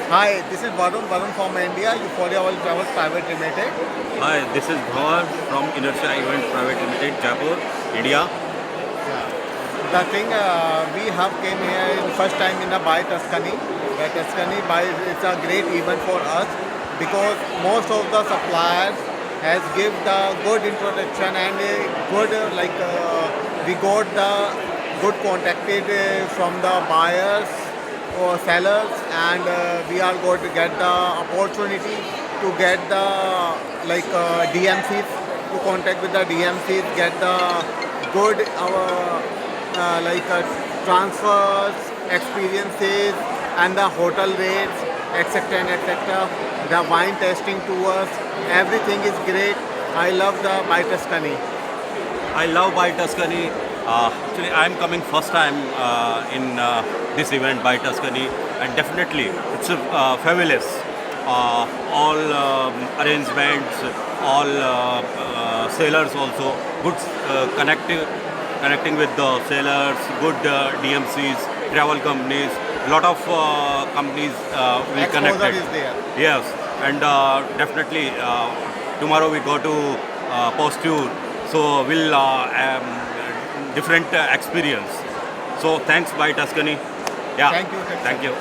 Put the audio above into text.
Hi, this is Varun from India, Euphoria World Travels Private Limited. Hi, this is Bhavan from Inertia Event Private Limited, Jaipur, India. The thing we have came here in first time in the by Tuscany. The Tuscany by it's a great event for us because most of the suppliers has give the good introduction and good we got the good contacted from the buyers or sellers and we are going to get the opportunity to get the DMCs to contact with the DMCs, get the good transfers, experiences, and the hotel rates, etc. and etc. The wine tasting tours, everything is great. I love the by Tuscany. I love by Tuscany. Actually, I'm coming first time in this event by Tuscany, and definitely it's fabulous. All arrangements, all sailors also good connecting with the sailors, good DMCs, travel companies. Lot of companies will connect Exposure it. is there. Yes, and definitely tomorrow we go to post tour, so we'll different experience. So thanks by Tuscany. Yeah, Thank you. thank you.